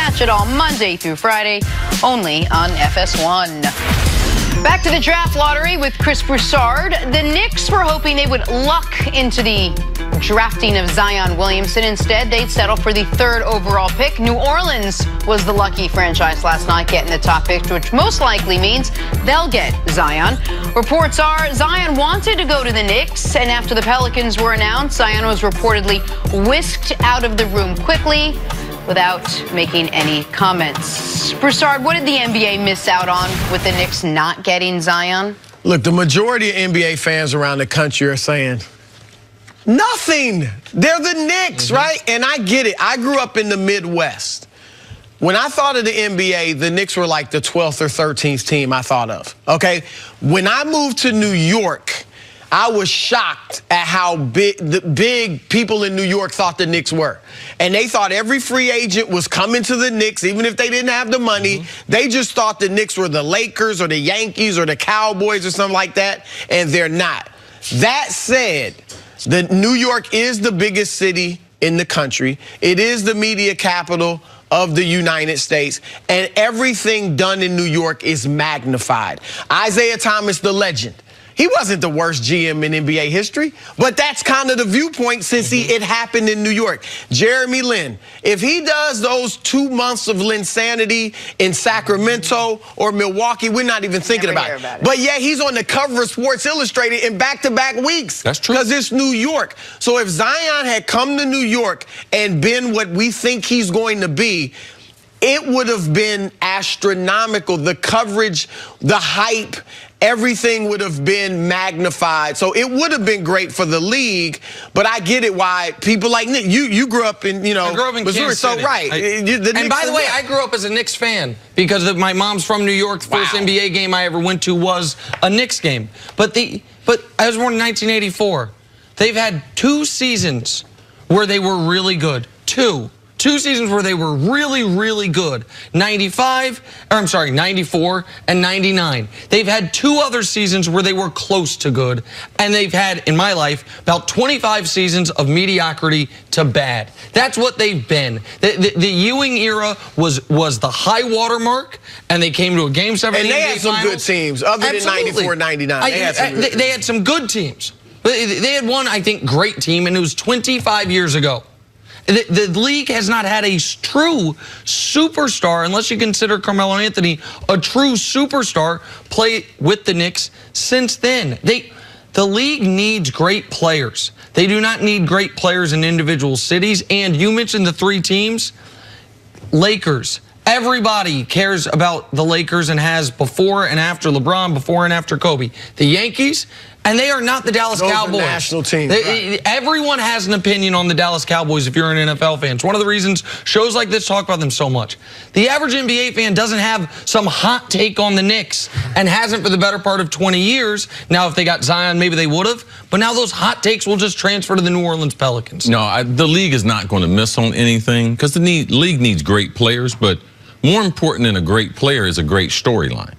Catch it all Monday through Friday, only on FS1. Back to the draft lottery with Chris Broussard. The Knicks were hoping they would luck into the drafting of Zion Williamson. Instead, they'd settle for the 3rd overall pick. New Orleans was the lucky franchise last night, getting the top pick, which most likely means they'll get Zion. Reports are Zion wanted to go to the Knicks, and after the Pelicans were announced, Zion was reportedly whisked out of the room quickly without making any comments. Broussard, what did the NBA miss out on with the Knicks not getting Zion? Look, the majority of NBA fans around the country are saying, nothing. They're the Knicks, right? And I get it. I grew up in the Midwest. When I thought of the NBA, the Knicks were like the 12th or 13th team I thought of, okay? When I moved to New York, I was shocked at how big people in New York thought the Knicks were. And they thought every free agent was coming to the Knicks, even if they didn't have the money. They just thought the Knicks were the Lakers or the Yankees or the Cowboys or something like that, and they're not. That said, New York is the biggest city in the country. It is the media capital of the United States, and everything done in New York is magnified. Isaiah Thomas, the legend. He wasn't the worst GM in NBA history, but that's kind of the viewpoint since it happened in New York. Jeremy Lin, if he does those 2 months of Linsanity in Sacramento or Milwaukee, we're not even thinking about it. But yeah, he's on the cover of Sports Illustrated in back-to-back weeks. That's true. Because it's New York. So if Zion had come to New York and been what we think he's going to be, it would have been astronomical. The coverage, the hype, everything would have been magnified. So it would have been great for the league, but I get it why people like Nick, you grew up in, I grew up in Missouri, Kansas City. So right. And by the way, I grew up as a Knicks fan because my mom's from New York. The first NBA game I ever went to was a Knicks game. But I was born in 1984. They've had 2 seasons where they were really good. Two seasons where they were really, really good. 94 and 99. They've had 2 other seasons where they were close to good. And they've had, in my life, about 25 seasons of mediocrity to bad. That's what they've been. The Ewing era was the high water mark, and they came to a Game 7 and they had some good teams, other than 94, 99. They had some good teams. They had one, I think, great team, and it was 25 years ago. The league has not had a true superstar, unless you consider Carmelo Anthony a true superstar, play with the Knicks since then. The league needs great players. They do not need great players in individual cities. And you mentioned the 3 teams. Lakers. Everybody cares about the Lakers and has before and after LeBron, before and after Kobe. The Yankees, and they are not the Dallas Cowboys. National team. Everyone has an opinion on the Dallas Cowboys if you're an NFL fan. It's one of the reasons shows like this talk about them so much. The average NBA fan doesn't have some hot take on the Knicks and hasn't for the better part of 20 years. Now, if they got Zion, maybe they would have. But now those hot takes will just transfer to the New Orleans Pelicans. No, the league is not going to miss on anything because the league needs great players, but more important than a great player is a great storyline.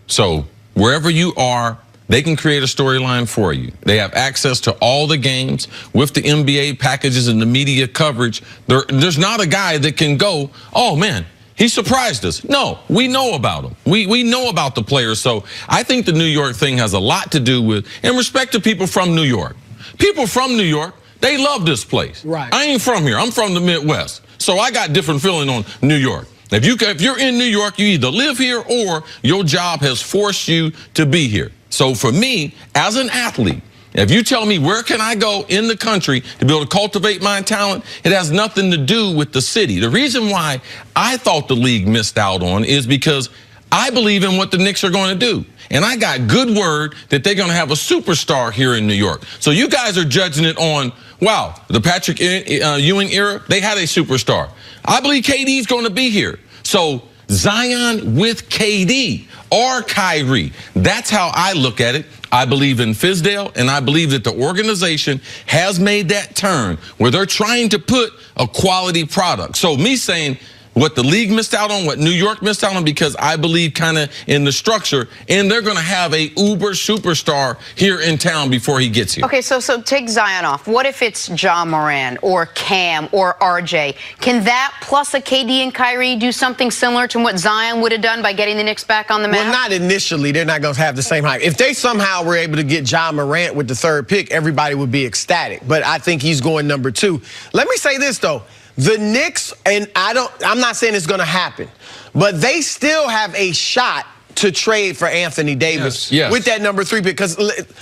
So wherever you are, they can create a storyline for you. They have access to all the games with the NBA packages and the media coverage. There's not a guy that can go, oh, man, he surprised us. No, we know about him. We know about the players. So I think the New York thing has a lot to do with, in respect to people from New York. People from New York, they love this place. Right. I ain't from here. I'm from the Midwest. So I got different feeling on New York. If you're in New York, you either live here or your job has forced you to be here. So for me, as an athlete, if you tell me where can I go in the country to be able to cultivate my talent, it has nothing to do with the city. The reason why I thought the league missed out on is because I believe in what the Knicks are going to do. And I got good word that they're going to have a superstar here in New York. So you guys are judging it on, wow, the Patrick Ewing era, they had a superstar. I believe KD's going to be here. So Zion with KD or Kyrie, that's how I look at it. I believe in Fizdale, and I believe that the organization has made that turn where they're trying to put a quality product. So me saying, what the league missed out on, what New York missed out on, because I believe kind of in the structure, and they're going to have a uber superstar here in town before he gets here. Okay, so take Zion off. What if it's Ja Morant or Cam or RJ? Can that plus a KD and Kyrie do something similar to what Zion would have done by getting the Knicks back on the map? Well, not initially. They're not going to have the same hype. If they somehow were able to get Ja Morant with the 3rd pick, everybody would be ecstatic. But I think he's going number 2. Let me say this, though. The Knicks, and I'm not saying it's going to happen, but they still have a shot to trade for Anthony Davis with that number 3 pick. Because,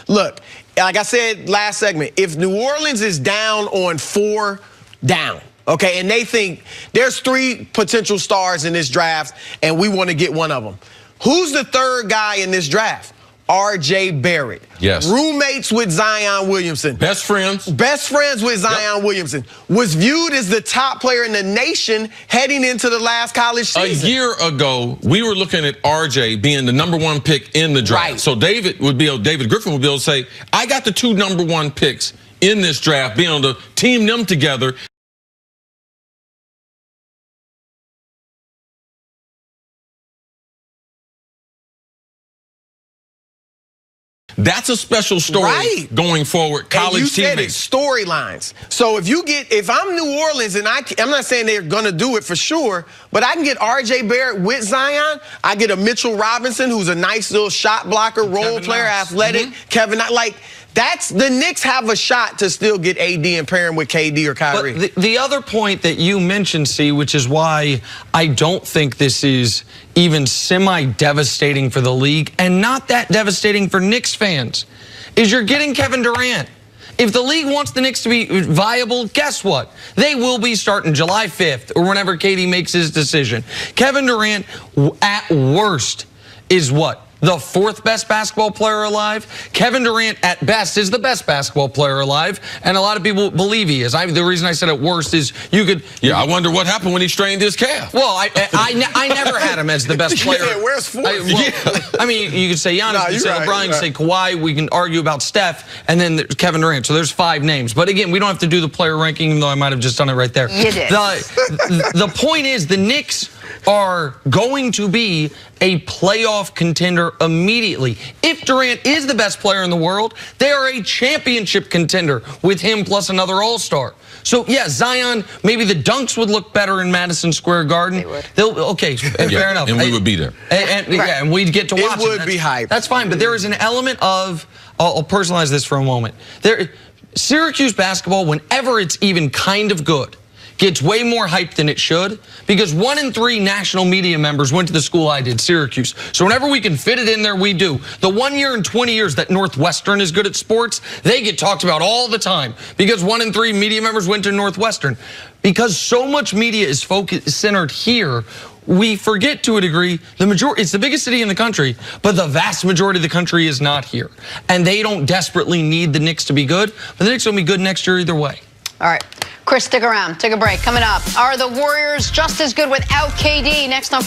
look, like I said last segment, if New Orleans is down on 4 down, okay, and they think there's 3 potential stars in this draft and we want to get one of them, who's the 3rd guy in this draft? R.J. Barrett. Yes. Roommates with Zion Williamson. Best friends. Best friends with Zion Williamson. Was viewed as the top player in the nation heading into the last college season. A year ago, we were looking at R.J. being the number 1 pick in the draft. Right. So David Griffin would be able to say, I got the 2 number 1 picks in this draft, being able to team them together. That's a special story going forward. College teammates. Storylines. So if I'm New Orleans, and I'm not saying they're going to do it for sure, but I can get R.J. Barrett with Zion. I get a Mitchell Robinson, who's a nice little shot blocker, role player, athletic. Kevin, the Knicks have a shot to still get AD and pair him with KD or Kyrie. But the other point that you mentioned, C, which is why I don't think this is even semi-devastating for the league and not that devastating for Knicks fans, is you're getting Kevin Durant. If the league wants the Knicks to be viable, guess what? They will be starting July 5th or whenever KD makes his decision. Kevin Durant, at worst, is what? The 4th best basketball player alive. Kevin Durant, at best, is the best basketball player alive, and a lot of people believe he is. The reason I said at worst is you could... Yeah, I wonder what happened when he strained his calf. Well, I never had him as the best player. Yeah, where's 4th? I mean, you could say Giannis, you could say LeBron, you could say Kawhi, we can argue about Steph, and then there's Kevin Durant. So there's 5 names. But again, we don't have to do the player ranking, even though I might have just done it right there. You did. The point is, the Knicks are going to be a playoff contender immediately. If Durant is the best player in the world, they are a championship contender with him plus another all-star. So, yeah, Zion, maybe the dunks would look better in Madison Square Garden. They would. Okay, fair enough. And we would be there. And we'd get to watch it. It would be hype. That's fine, but there is an element of, I'll personalize this for a moment. Syracuse basketball, whenever it's even kind of good, gets way more hype than it should because 1 in 3 national media members went to the school I did, Syracuse. So whenever we can fit it in there, we do. The 1 year in 20 years that Northwestern is good at sports, they get talked about all the time because 1 in 3 media members went to Northwestern. Because so much media is centered here, we forget to a degree, it's the biggest city in the country, but the vast majority of the country is not here. And they don't desperately need the Knicks to be good, but the Knicks will be good next year either way. All right. Chris, stick around. Take a break. Coming up, are the Warriors just as good without KD? Next on